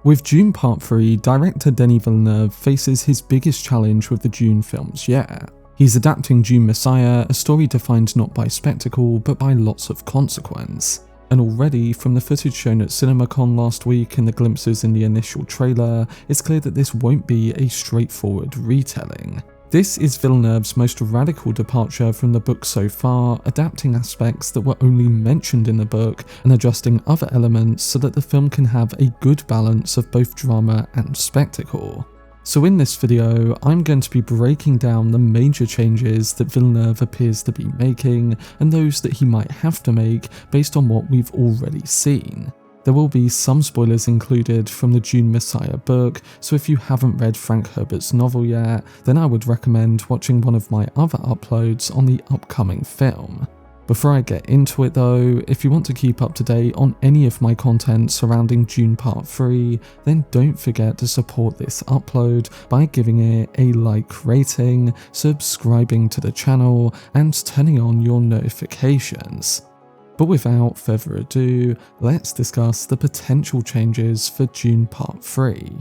With Dune Part 3, director Denis Villeneuve faces his biggest challenge with the Dune films yet. He's adapting Dune Messiah, a story defined not by spectacle but by lots of consequence. And already, from the footage shown at CinemaCon last week and the glimpses in the initial trailer, it's clear that this won't be a straightforward retelling. This is Villeneuve's most radical departure from the book so far, adapting aspects that were only mentioned in the book and adjusting other elements so that the film can have a good balance of both drama and spectacle. So in this video, I'm going to be breaking down the major changes that Villeneuve appears to be making and those that he might have to make based on what we've already seen. There will be some spoilers included from the Dune Messiah book, so if you haven't read Frank Herbert's novel yet, then I would recommend watching one of my other uploads on the upcoming film. Before I get into it though, if you want to keep up to date on any of my content surrounding Dune Part 3, then don't forget to support this upload by giving it a like rating, subscribing to the channel, and turning on your notifications. But without further ado, let's discuss the potential changes for Dune Part 3.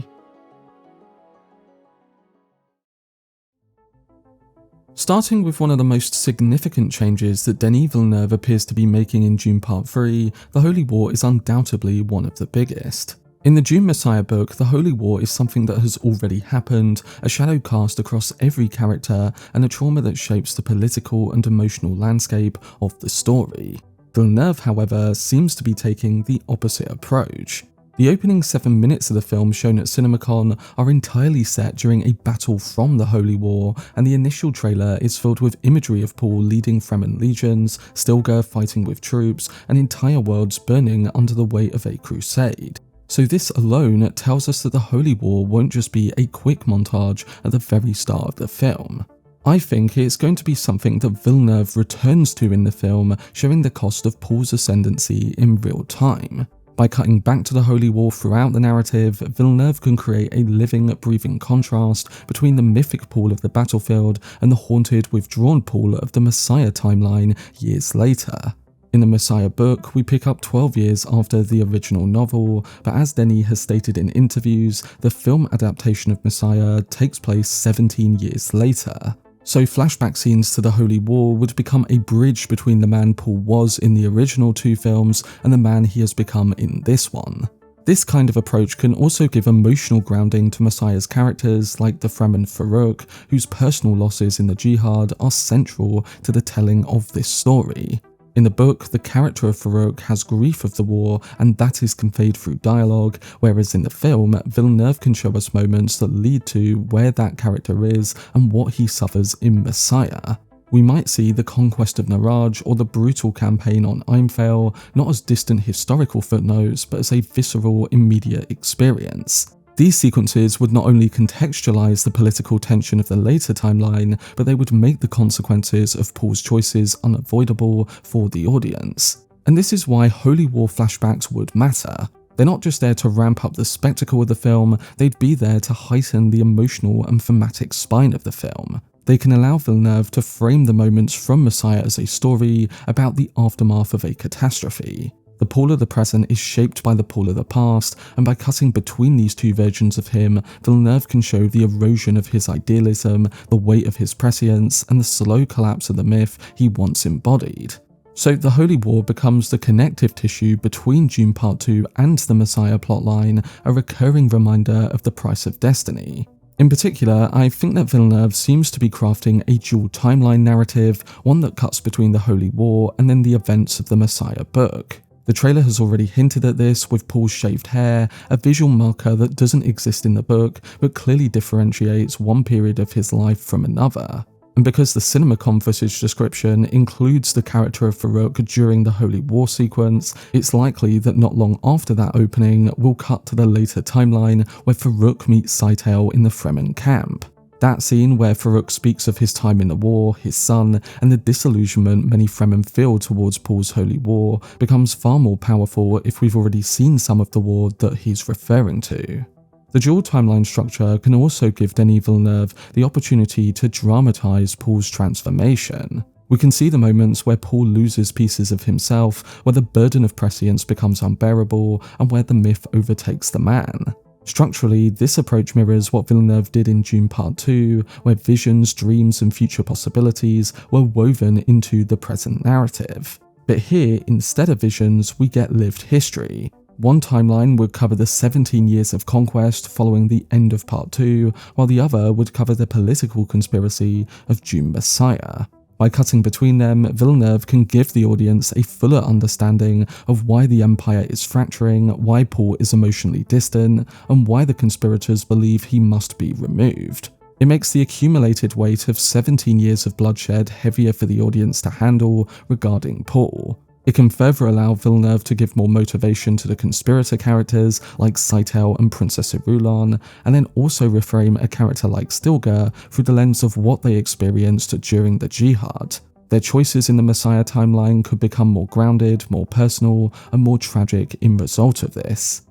Starting with one of the most significant changes that Denis Villeneuve appears to be making in Dune Part 3, the Holy War is undoubtedly one of the biggest. In the Dune Messiah book, the Holy War is something that has already happened, a shadow cast across every character, and a trauma that shapes the political and emotional landscape of the story. Villeneuve, however, seems to be taking the opposite approach. The opening 7 minutes of the film shown at CinemaCon are entirely set during a battle from the Holy War, and the initial trailer is filled with imagery of Paul leading Fremen legions, Stilgar fighting with troops, and entire worlds burning under the weight of a crusade. So this alone tells us that the Holy War won't just be a quick montage at the very start of the film. I think it's going to be something that Villeneuve returns to in the film, showing the cost of Paul's ascendancy in real time. By cutting back to the Holy War throughout the narrative, Villeneuve can create a living, breathing contrast between the mythic Paul of the battlefield and the haunted, withdrawn Paul of the Messiah timeline years later. In the Messiah book, we pick up 12 years after the original novel, but as Denis has stated in interviews, the film adaptation of Messiah takes place 17 years later. So flashback scenes to the Holy War would become a bridge between the man Paul was in the original 2 films and the man he has become in this one. This kind of approach can also give emotional grounding to Messiah's characters like the Fremen Farouk, whose personal losses in the jihad are central to the telling of this story. In the book, the character of Farouk has grief of the war, and that is conveyed through dialogue, whereas in the film, Villeneuve can show us moments that lead to where that character is and what he suffers in Messiah. We might see the conquest of Naraj or the brutal campaign on Imphale not as distant historical footnotes, but as a visceral, immediate experience. These sequences would not only contextualize the political tension of the later timeline, but they would make the consequences of Paul's choices unavoidable for the audience. And this is why Holy War flashbacks would matter. They're not just there to ramp up the spectacle of the film, they'd be there to heighten the emotional and thematic spine of the film. They can allow Villeneuve to frame the moments from Messiah as a story about the aftermath of a catastrophe. The Paul of the present is shaped by the Paul of the past, and by cutting between these 2 versions of him, Villeneuve can show the erosion of his idealism, the weight of his prescience, and the slow collapse of the myth he once embodied. So the Holy War becomes the connective tissue between Dune Part 2 and the Messiah plotline, a recurring reminder of the price of destiny. In particular, I think that Villeneuve seems to be crafting a dual timeline narrative, one that cuts between the Holy War and then the events of the Messiah book. The trailer has already hinted at this with Paul's shaved hair, a visual marker that doesn't exist in the book but clearly differentiates one period of his life from another. And because the CinemaCon footage description includes the character of Farouk during the Holy War sequence, it's likely that not long after that opening, we'll cut to the later timeline where Farouk meets Scytale in the Fremen camp. That scene where Farouk speaks of his time in the war, his son, and the disillusionment many Fremen feel towards Paul's Holy War becomes far more powerful if we've already seen some of the war that he's referring to. The dual timeline structure can also give Denis Villeneuve the opportunity to dramatize Paul's transformation. We can see the moments where Paul loses pieces of himself, where the burden of prescience becomes unbearable, and where the myth overtakes the man. Structurally, this approach mirrors what Villeneuve did in Dune Part 2, where visions, dreams, and future possibilities were woven into the present narrative. But here, instead of visions, we get lived history. One timeline would cover the 17 years of conquest following the end of Part 2, while the other would cover the political conspiracy of Dune Messiah. By cutting between them, Villeneuve can give the audience a fuller understanding of why the Empire is fracturing, why Paul is emotionally distant, and why the conspirators believe he must be removed. It makes the accumulated weight of 17 years of bloodshed heavier for the audience to handle regarding Paul. It can further allow Villeneuve to give more motivation to the conspirator characters like Scytale and Princess Irulan, and then also reframe a character like Stilgar through the lens of what they experienced during the Jihad. Their choices in the Messiah timeline could become more grounded, more personal, and more tragic in result of this.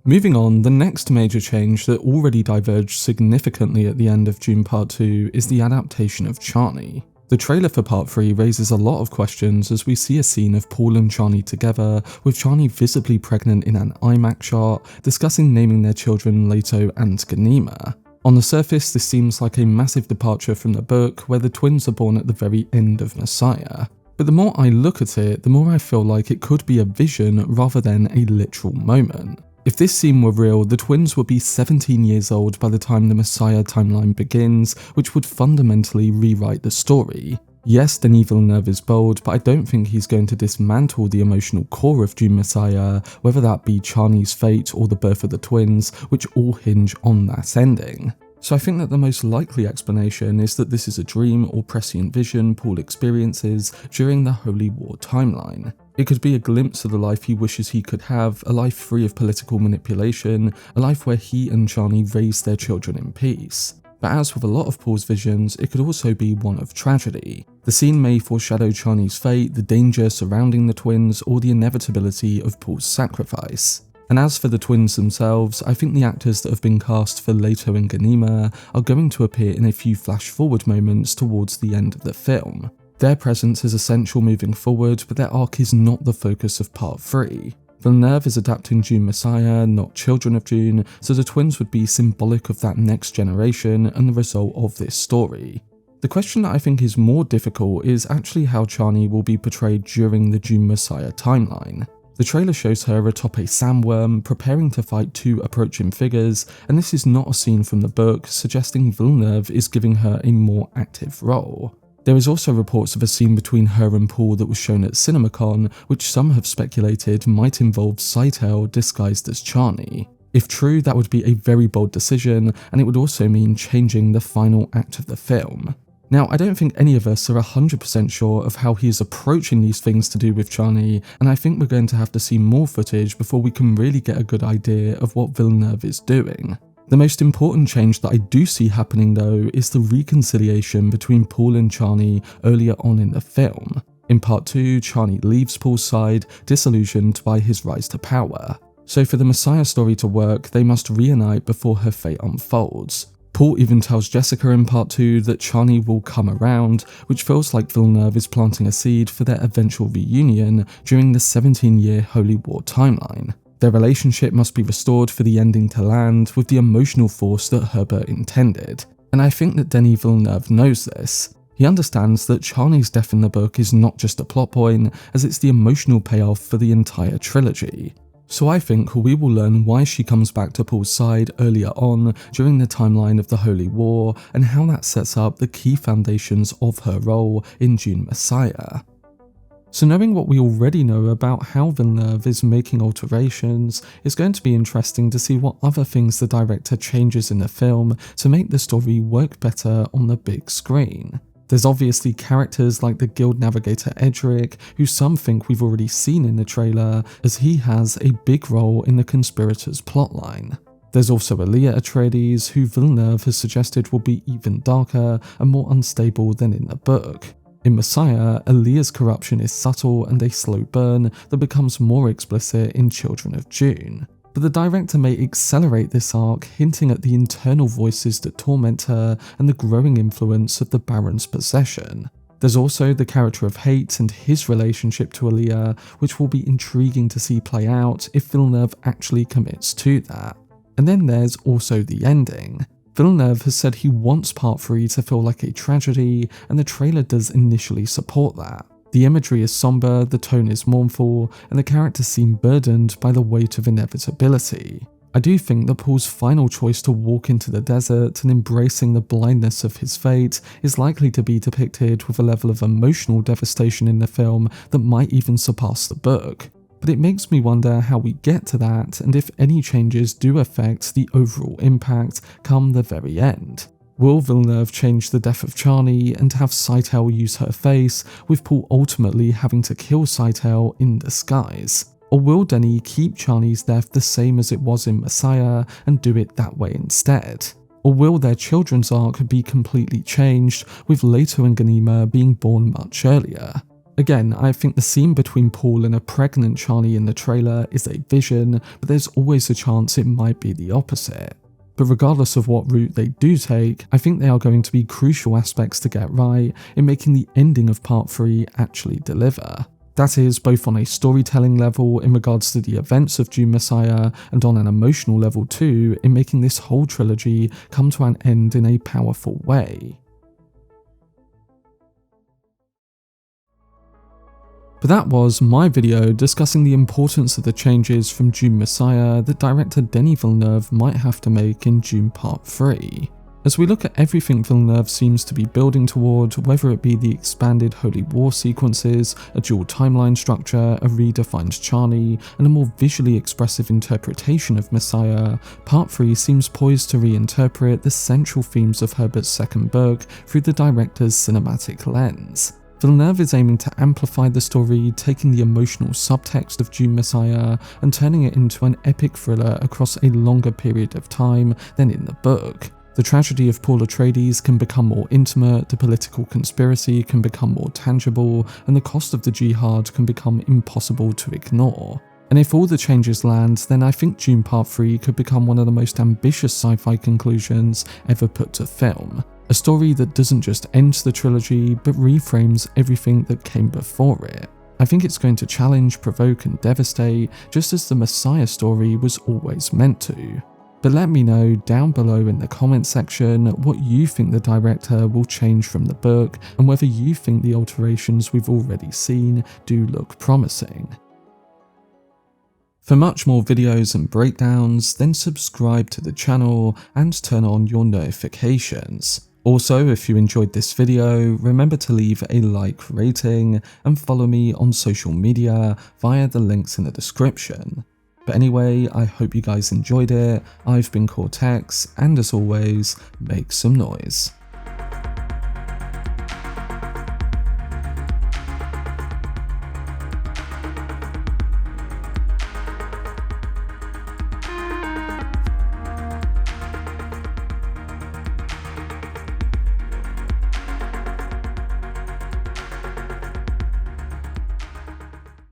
Moving on, the next major change that already diverged significantly at the end of Dune Part 2 is the adaptation of Chani. The trailer for Part 3 raises a lot of questions as we see a scene of Paul and Chani together, with Chani visibly pregnant in an IMAX shot, discussing naming their children Leto and Ganima. On the surface, this seems like a massive departure from the book, where the twins are born at the very end of Messiah. But the more I look at it, the more I feel like it could be a vision rather than a literal moment. If this scene were real, the twins would be 17 years old by the time the Messiah timeline begins, which would fundamentally rewrite the story. Yes, Denis Villeneuve is bold, but I don't think he's going to dismantle the emotional core of Dune Messiah, whether that be Chani's fate or the birth of the twins, which all hinge on that ending. So I think that the most likely explanation is that this is a dream or prescient vision Paul experiences during the Holy War timeline. It could be a glimpse of the life he wishes he could have, a life free of political manipulation, a life where he and Chani raise their children in peace. But as with a lot of Paul's visions, it could also be one of tragedy. The scene may foreshadow Chani's fate, the danger surrounding the twins, or the inevitability of Paul's sacrifice. And as for the twins themselves, I think the actors that have been cast for Leto and Ganima are going to appear in a few flash-forward moments towards the end of the film. Their presence is essential moving forward, but their arc is not the focus of Part 3. Villeneuve is adapting Dune Messiah, not Children of Dune, so the twins would be symbolic of that next generation and the result of this story. The question that I think is more difficult is actually how Chani will be portrayed during the Dune Messiah timeline. The trailer shows her atop a sandworm, preparing to fight two approaching figures, and this is not a scene from the book, suggesting Villeneuve is giving her a more active role. There is also reports of a scene between her and Paul that was shown at CinemaCon, which some have speculated might involve Scytale disguised as Chani. If true, that would be a very bold decision, and it would also mean changing the final act of the film. Now, I don't think any of us are 100% sure of how he is approaching these things to do with Chani, and I think we're going to have to see more footage before we can really get a good idea of what Villeneuve is doing. The most important change that I do see happening though is the reconciliation between Paul and Chani earlier on in the film. In Part 2, Chani leaves Paul's side, disillusioned by his rise to power. So for the Messiah story to work, they must reunite before her fate unfolds. Paul even tells Jessica in Part 2 that Chani will come around, which feels like Villeneuve is planting a seed for their eventual reunion during the 17-year Holy War timeline. Their relationship must be restored for the ending to land with the emotional force that Herbert intended. And I think that Denis Villeneuve knows this. He understands that Chani's death in the book is not just a plot point, as it's the emotional payoff for the entire trilogy. So I think we will learn why she comes back to Paul's side earlier on during the timeline of the Holy War, and how that sets up the key foundations of her role in Dune Messiah. So knowing what we already know about how Villeneuve is making alterations, it's going to be interesting to see what other things the director changes in the film to make the story work better on the big screen. There's obviously characters like the guild navigator Edric, who some think we've already seen in the trailer, as he has a big role in the conspirators' plotline. There's also Elia Atreides, who Villeneuve has suggested will be even darker and more unstable than in the book. In Messiah, Elia's corruption is subtle and a slow burn that becomes more explicit in Children of Dune. but the director may accelerate this arc, hinting at the internal voices that torment her and the growing influence of the Baron's possession. There's also the character of Hate and his relationship to Aaliyah, which will be intriguing to see play out if Villeneuve actually commits to that. And then there's also the ending. Villeneuve has said he wants Part 3 to feel like a tragedy, and the trailer does initially support that. The imagery is somber, the tone is mournful, and the characters seem burdened by the weight of inevitability. I do think that Paul's final choice to walk into the desert and embracing the blindness of his fate is likely to be depicted with a level of emotional devastation in the film that might even surpass the book. But it makes me wonder how we get to that, and if any changes do affect the overall impact come the very end. Will Villeneuve change the death of Chani and have Scytale use her face, with Paul ultimately having to kill Scytale in disguise? Or will Denis keep Chani's death the same as it was in Messiah and do it that way instead? Or will their children's arc be completely changed, with Leto and Ghanima being born much earlier? Again, I think the scene between Paul and a pregnant Chani in the trailer is a vision, but there's always a chance it might be the opposite. But regardless of what route they do take, I think they are going to be crucial aspects to get right in making the ending of Part 3 actually deliver. That is, both on a storytelling level in regards to the events of Dune Messiah, and on an emotional level too, in making this whole trilogy come to an end in a powerful way. But that was my video discussing the importance of the changes from Dune Messiah that director Denis Villeneuve might have to make in Dune Part 3. As we look at everything Villeneuve seems to be building toward, whether it be the expanded Holy War sequences, a dual timeline structure, a redefined Chani, and a more visually expressive interpretation of Messiah, Part 3 seems poised to reinterpret the central themes of Herbert's second book through the director's cinematic lens. Villeneuve is aiming to amplify the story, taking the emotional subtext of Dune Messiah and turning it into an epic thriller across a longer period of time than in the book. The tragedy of Paul Atreides can become more intimate, the political conspiracy can become more tangible, and the cost of the jihad can become impossible to ignore. And if all the changes land, then I think Dune Part 3 could become one of the most ambitious sci-fi conclusions ever put to film. A story that doesn't just end the trilogy, but reframes everything that came before it. I think it's going to challenge, provoke, and devastate, just as the Messiah story was always meant to. But let me know down below in the comment section what you think the director will change from the book, and whether you think the alterations we've already seen do look promising. For much more videos and breakdowns, then subscribe to the channel and turn on your notifications. Also, if you enjoyed this video, remember to leave a like, rating, and follow me on social media via the links in the description. But anyway, I hope you guys enjoyed it. I've been Cortex, and as always, make some noise.